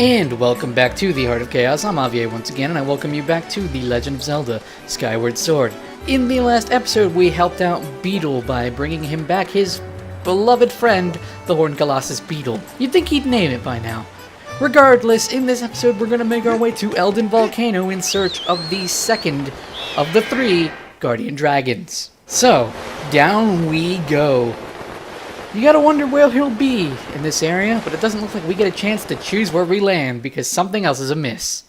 And welcome back to the Heart of Chaos. I'm Javier once again, and I welcome you back to The Legend of Zelda: Skyward Sword. In the last episode, we helped out Beetle by bringing him back his beloved friend, the Horned Colossus Beetle. You'd think he'd name it by now. Regardless, in this episode, we're going to make our way to Eldin Volcano in search of the second of the three Guardian Dragons. So, down we go. You gotta wonder where he'll be in this area, but it doesn't look like we get a chance to choose where we land because something else is amiss.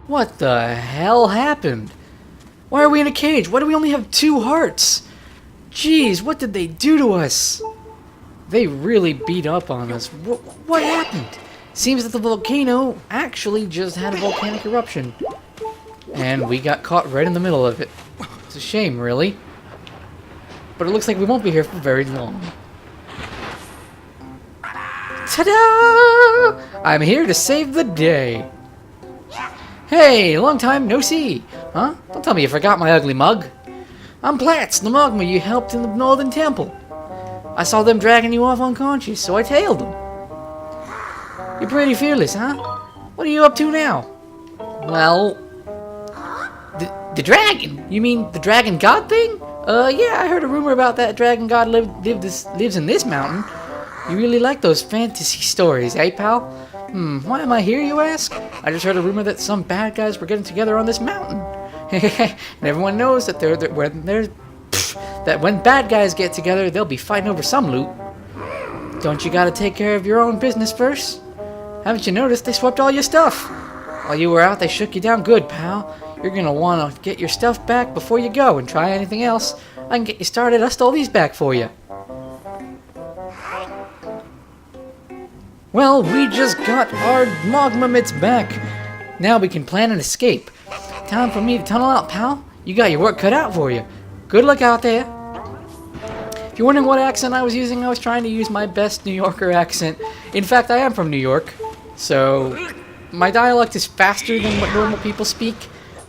What the hell happened? Why are we in a cage? Why do we only have 2 hearts? Jeez, what did they do to us? They really beat up on us. What happened? Seems that the volcano actually just had a volcanic eruption. And we got caught right in the middle of it. It's a shame, really. But it looks like we won't be here for very long. Ta-da! I'm here to save the day. Hey, long time no see. Huh? Don't tell me you forgot my ugly mug. I'm Platts, the Mogma you helped in the Northern Temple. I saw them dragging you off unconscious, so I tailed them. You're pretty fearless, huh? What are you up to now? Well, the dragon? You mean the dragon god thing? Yeah, I heard a rumor about that dragon god lives in this mountain. You really like those fantasy stories, eh, pal? Why am I here, you ask? I just heard a rumor that some bad guys were getting together on this mountain. And everyone knows that when bad guys get together, they'll be fighting over some loot. Don't you gotta take care of your own business first? Haven't you noticed they swept all your stuff? While you were out, they shook you down good, pal. You're gonna wanna get your stuff back before you go and try anything else. I can get you started. I stole these back for you. Well, we just got our Mogma mitts back. Now we can plan an escape. Time for me to tunnel out, pal. You got your work cut out for you. Good luck out there. If you're wondering what accent I was using, I was trying to use my best New Yorker accent. In fact, I am from New York, so my dialect is faster than what normal people speak.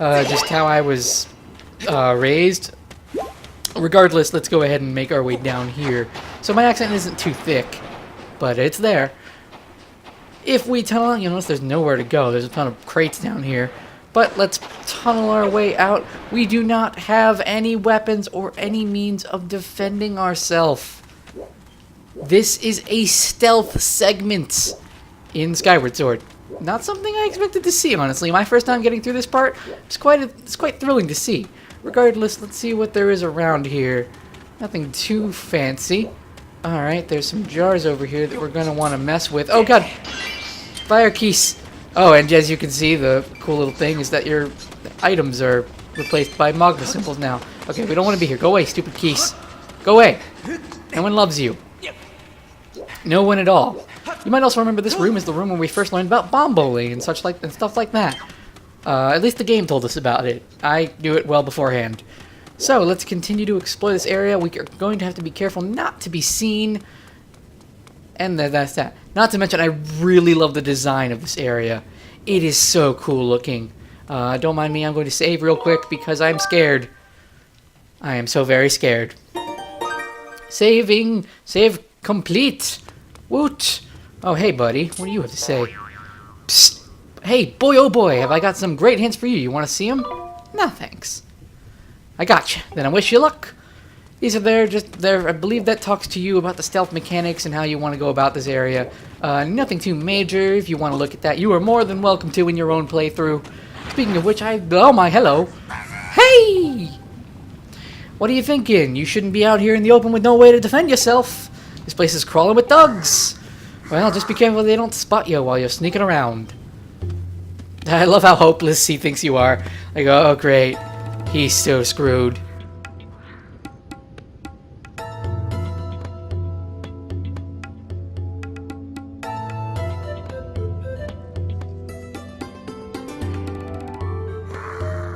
Just how I was raised. Regardless, let's go ahead and make our way down here. So my accent isn't too thick, but it's there. If we tunnel, you notice there's nowhere to go. There's a ton of crates down here. But let's tunnel our way out. We do not have any weapons or any means of defending ourselves. This is a stealth segment in Skyward Sword. Not something I expected to see, honestly. My first time getting through this part, it's quite thrilling to see. Regardless, let's see what there is around here. Nothing too fancy. Alright, there's some jars over here that we're going to want to mess with. Oh god! Fire keys! Oh, and as you can see, the cool little thing is that your items are replaced by Mogma symbols now. Okay, we don't want to be here. Go away, stupid keys. Go away! No one loves you. No one at all. You might also remember this room is the room where we first learned about bomb bowling and stuff like that. At least the game told us about it. I knew it well beforehand. So, let's continue to explore this area. We are going to have to be careful not to be seen. And that's that. Not to mention, I really love the design of this area. It is so cool looking. Don't mind me, I'm going to save real quick because I'm scared. I am so very scared. Save complete. Woot. Oh, hey, buddy. What do you have to say? Psst. Hey, boy, oh boy, have I got some great hints for you. You want to see them? No, thanks. I gotcha. Then I wish you luck. These are there. I believe that talks to you about the stealth mechanics and how you want to go about this area. Nothing too major. If you want to look at that, you are more than welcome to in your own playthrough. Speaking of which, oh my, hello. Hey! What are you thinking? You shouldn't be out here in the open with no way to defend yourself. This place is crawling with thugs. Well, just be careful they don't spot you while you're sneaking around. I love how hopeless he thinks you are. Like, oh great, he's so screwed.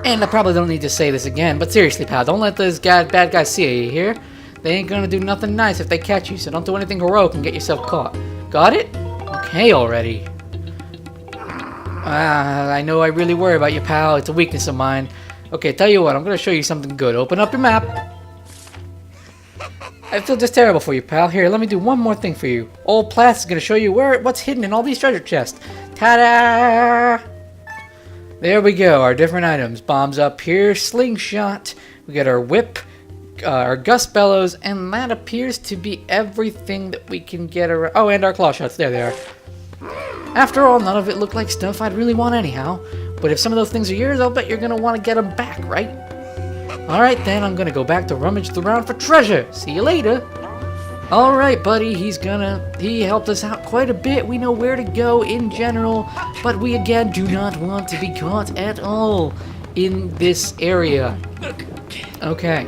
And I probably don't need to say this again, but seriously, pal, don't let those bad guys see you, you hear? They ain't gonna do nothing nice if they catch you, so don't do anything heroic and get yourself caught. Got it? Okay already. I know I really worry about you, pal. It's a weakness of mine. Okay, tell you what, I'm gonna show you something good. Open up your map. I feel just terrible for you, pal. Here, let me do one more thing for you. Old Plath is gonna show you what's hidden in all these treasure chests. Ta-da! There we go, our different items. Bombs up here, slingshot. We got our whip, our gust bellows, and that appears to be everything that we can get around. Oh, and our claw shots. There they are. After all, none of it looked like stuff I'd really want anyhow. But if some of those things are yours, I'll bet you're gonna want to get them back, right? Alright then, I'm gonna go back to rummage around for treasure. See you later. Alright, buddy, he helped us out quite a bit. We know where to go in general, but we again do not want to be caught at all in this area. Okay.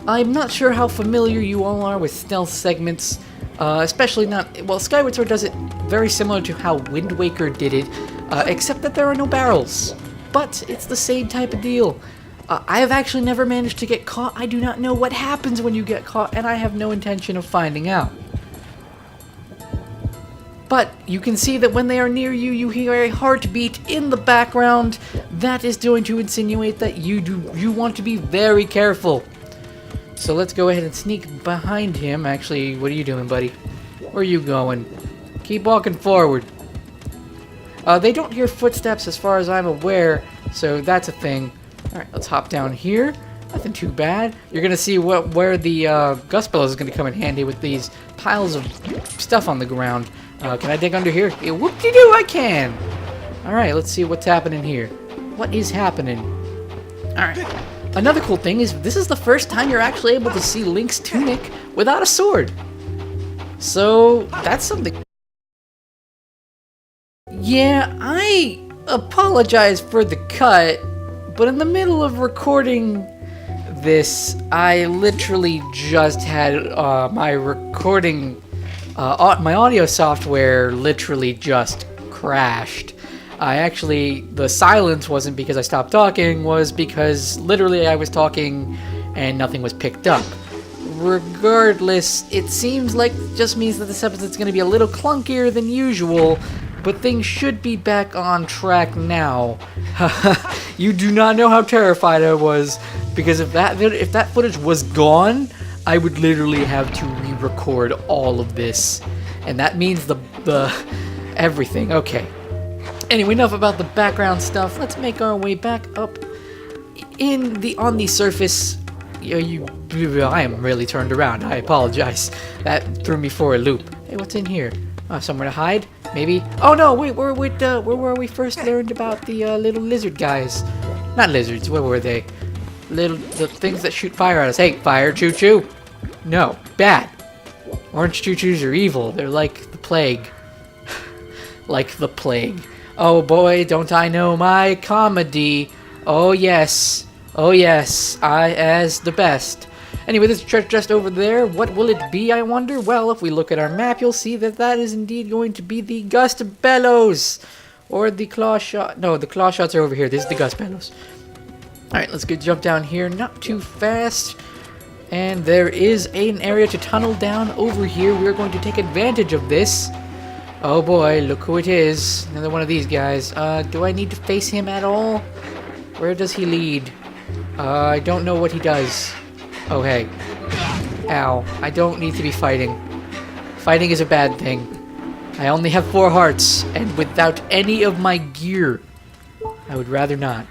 I'm not sure how familiar you all are with stealth segments, especially not... Well, Skyward Sword does it very similar to how Wind Waker did it, except that there are no barrels. But it's the same type of deal. I have actually never managed to get caught. I do not know what happens when you get caught, and I have no intention of finding out. But you can see that when they are near you, you hear a heartbeat in the background. That is going to insinuate that you want to be very careful. So let's go ahead and sneak behind him. Actually, what are you doing, buddy? Where are you going? Keep walking forward. They don't hear footsteps as far as I'm aware, so that's a thing. Alright, let's hop down here. Nothing too bad. You're going to see where the gust bellows is going to come in handy with these piles of stuff on the ground. Can I dig under here? Yeah, whoop-de-doo, I can! Alright, let's see what's happening here. What is happening? Alright. Another cool thing is this is the first time you're actually able to see Link's tunic without a sword. So, that's something. Yeah, I apologize for the cut, but in the middle of recording this, I literally just had my recording, my audio software literally just crashed. The silence wasn't because I stopped talking, was because literally I was talking and nothing was picked up. Regardless, it seems like it just means that this episode's going to be a little clunkier than usual, but things should be back on track now. You do not know how terrified I was, because if that footage was gone, I would literally have to re-record all of this, and that means the everything. Okay. Anyway, enough about the background stuff. Let's make our way back up on the surface. I am really turned around. I apologize. That threw me for a loop. Hey, what's in here? Somewhere to hide? Maybe? Oh no, wait, where were we first learned about the little lizard guys? Not lizards, where were they? The things that shoot fire at us. Hey, fire choo-choo! No, bad. Orange choo-choos are evil. They're like the plague. Like the plague. Oh boy, don't I know my comedy. Oh yes, I as the best. Anyway, this treasure chest over there, what will it be, I wonder? Well, if we look at our map, you'll see that that is indeed going to be the gust bellows. Or the claw shot. No, the claw shots are over here. This is the gust bellows. Alright, let's jump down here. Not too fast. And there is an area to tunnel down over here. We're going to take advantage of this. Oh boy, look who it is. Another one of these guys. Do I need to face him at all? Where does he lead? I don't know what he does. Oh, hey. Ow. I don't need to be fighting. Fighting is a bad thing. I only have 4 hearts, and without any of my gear, I would rather not.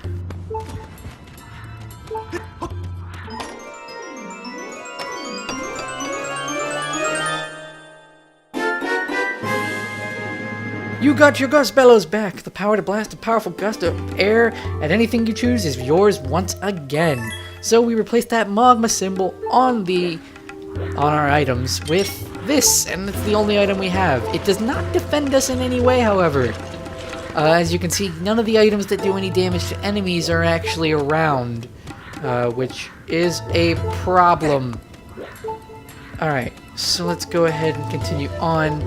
You got your gust bellows back. The power to blast a powerful gust of air at anything you choose is yours once again. So we replaced that magma symbol on our items with this, and it's the only item we have. It does not defend us in any way, however. As you can see, none of the items that do any damage to enemies are actually around, which is a problem. Alright, so let's go ahead and continue on.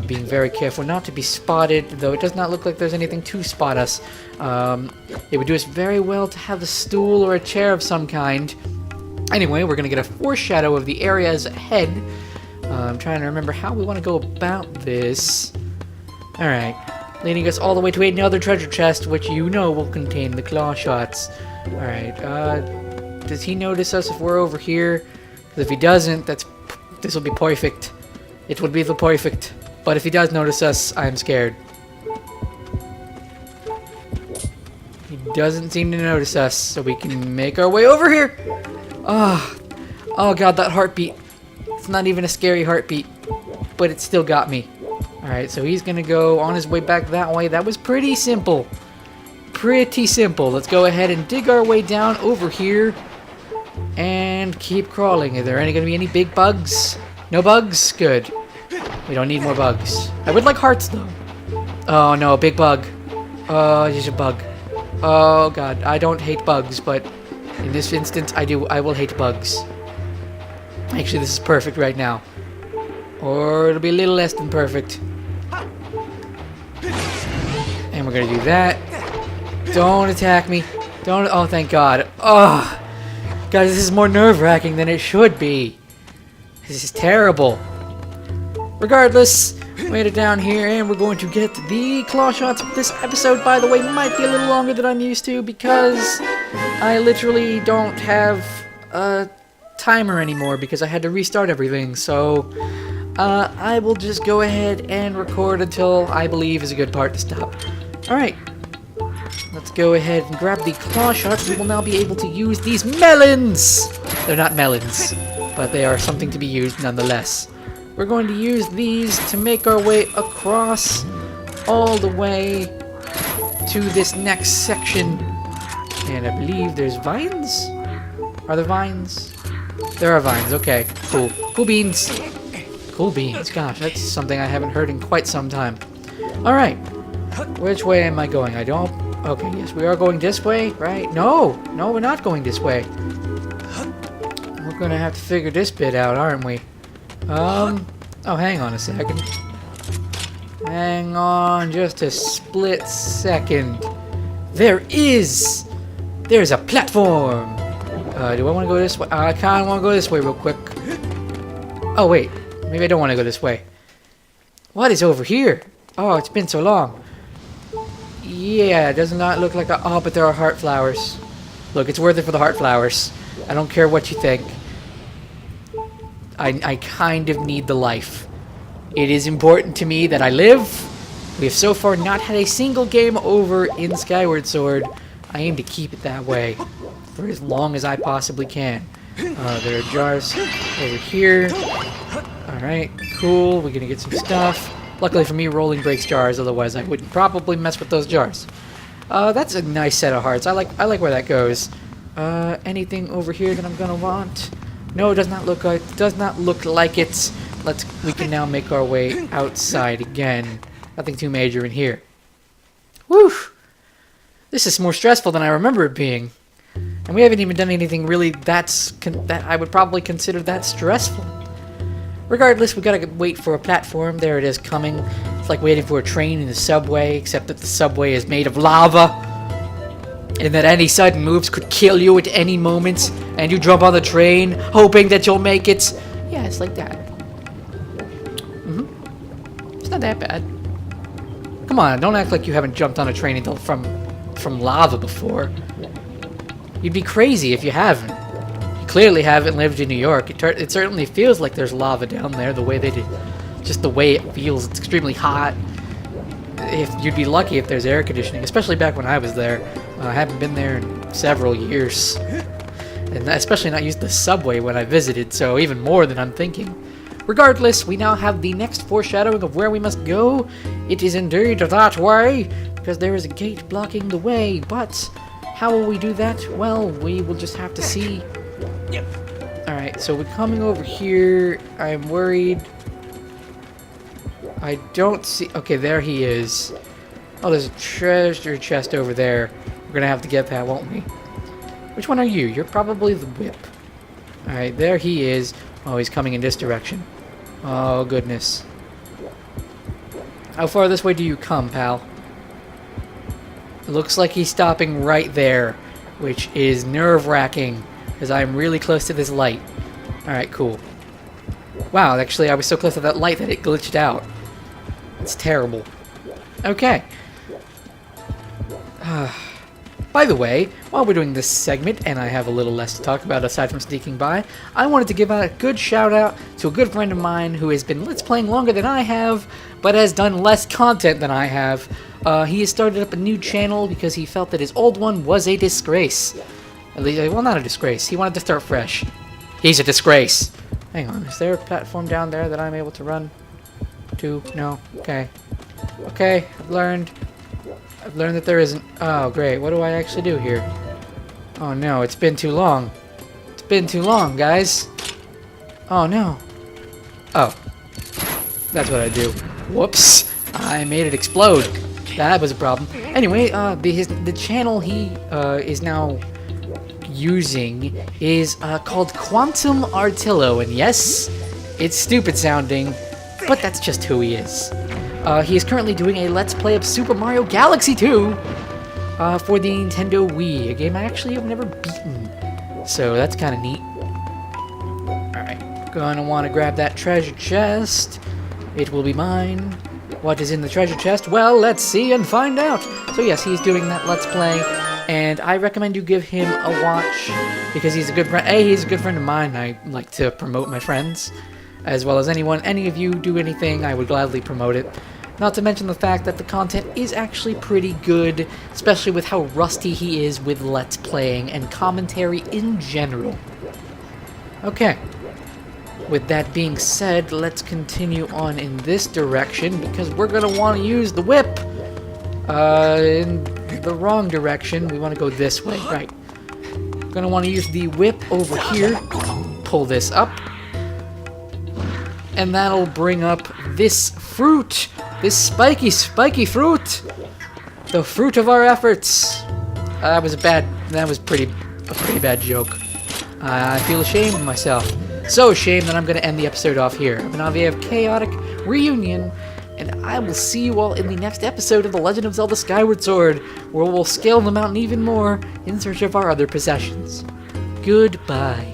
being very careful not to be spotted, though it does not look like there's anything to spot us. It would do us very well to have a stool or a chair of some kind. Anyway, we're going to get a foreshadow of the areas ahead. I'm trying to remember how we want to go about this. Alright, leading us all the way to another treasure chest, which you know will contain the claw shots. Alright, does he notice us if we're over here? 'Cause if he doesn't, this will be perfect. It will be the perfect. But if he does notice us, I'm scared. He doesn't seem to notice us, so we can make our way over here. Oh god, that heartbeat. It's not even a scary heartbeat, but it still got me. Alright, so he's gonna go on his way back that way. That was pretty simple. Pretty simple. Let's go ahead and dig our way down over here and keep crawling. Are there gonna be any big bugs? No bugs? Good. We don't need more bugs. I would like hearts though. Oh no, big bug. Oh, there's a bug. Oh god, I don't hate bugs, but in this instance I do. I will hate bugs. Actually, this is perfect right now. Or it'll be a little less than perfect. And we're gonna do that. Don't attack me. Don't. Oh, thank God. Oh, guys, this is more nerve-wracking than it should be. This is terrible. Regardless, we made it down here, and we're going to get the claw shots. This episode, by the way, might be a little longer than I'm used to because I literally don't have a timer anymore because I had to restart everything. So I will just go ahead and record until I believe is a good part to stop. Alright, let's go ahead and grab the claw shots. We will now be able to use these melons! They're not melons, but they are something to be used nonetheless. We're going to use these to make our way across all the way to this next section. And I believe there's vines? Are there vines? There are vines, okay, cool. Cool beans. Cool beans, gosh, that's something I haven't heard in quite some time. Alright, which way am I going? I don't... Okay, yes, we are going this way, right? No, we're not going this way. We're gonna have to figure this bit out, aren't we? Oh, hang on a second. Hang on just a split second. There's a platform! Do I want to go this way? I kind of want to go this way real quick. Oh, wait. Maybe I don't want to go this way. What is over here? Oh, it's been so long. Yeah, it does not look like a... Oh, but there are heart flowers. Look, it's worth it for the heart flowers. I don't care what you think. I kind of need the life. It is important to me that I live. We have so far not had a single game over in Skyward Sword. I aim to keep it that way for as long as I possibly can. There are jars over here. Alright, cool. We're gonna get some stuff. Luckily for me, rolling breaks jars, otherwise I would probably mess with those jars. That's a nice set of hearts. I like where that goes. Anything over here that I'm gonna want? No, it does not look like it. We can now make our way outside again. Nothing too major in here. Whew! This is more stressful than I remember it being. And we haven't even done anything really that I would probably consider that stressful. Regardless, we gotta wait for a platform. There it is coming. It's like waiting for a train in the subway, except that the subway is made of lava. And that any sudden moves could kill you at any moment. And you jump on the train, hoping that you'll make it. Yeah, it's like that. It's not that bad. Come on, don't act like you haven't jumped on a train until from lava before. You'd be crazy if you haven't. You clearly haven't lived in New York. It certainly feels like there's lava down there, the way they did. Just the way it feels. It's extremely hot. If you'd be lucky if there's air conditioning, especially back when I was there. I haven't been there in several years. And especially not used the subway when I visited, so even more than I'm thinking. Regardless, we now have the next foreshadowing of where we must go. It is indeed that way, because there is a gate blocking the way, but how will we do that? Well, we will just have to see. Alright, so we're coming over here. I'm worried. I don't see... Okay, there he is. Oh, there's a treasure chest over there. We're gonna have to get that, won't we? Which one are you? You're probably the whip. Alright, there he is. Oh, he's coming in this direction. Oh, goodness. How far this way do you come, pal? It looks like he's stopping right there, which is nerve-wracking, because I'm really close to this light. Alright, cool. Wow, actually, I was so close to that light that it glitched out. It's terrible. Okay. By the way, while we're doing this segment, and I have a little less to talk about aside from sneaking by, I wanted to give out a good shout out to a good friend of mine who has been Let's Playing longer than I have, but has done less content than I have. He has started up a new channel because he felt that his old one was a disgrace. At least, well, not a disgrace. He wanted to start fresh. He's a disgrace. Hang on, is there a platform down there that I'm able to run to? No? Okay. Okay, I've learned that there isn't. Oh, great. What do I actually do here? Oh, no. It's been too long. It's been too long, guys. Oh, no. Oh. That's what I do. Whoops. I made it explode. That was a problem. Anyway, the channel he is now using is called Quantum Artillo. And yes, it's stupid sounding, but that's just who he is. He is currently doing a Let's Play of Super Mario Galaxy 2 for the Nintendo Wii, a game I actually have never beaten. So that's kind of neat. Alright, gonna want to grab that treasure chest. It will be mine. What is in the treasure chest? Well, let's see and find out. So yes, he's doing that Let's Play, and I recommend you give him a watch because he's a good friend. He's a good friend of mine. I like to promote my friends as well as anyone. Any of you do anything, I would gladly promote it. Not to mention the fact that the content is actually pretty good, especially with how rusty he is with Let's Playing and commentary in general. Okay. With that being said, let's continue on in this direction because we're going to want to use the whip in the wrong direction. We want to go this way, right. Going to want to use the whip over here, pull this up, and that'll bring up this fruit, this spiky fruit, the fruit of our efforts. That was a pretty bad joke. I feel ashamed of myself. So ashamed that I'm going to end the episode off here. I've been Avi Chaotic Reunion, and I will see you all in the next episode of The Legend of Zelda Skyward Sword, where we'll scale the mountain even more in search of our other possessions. Goodbye.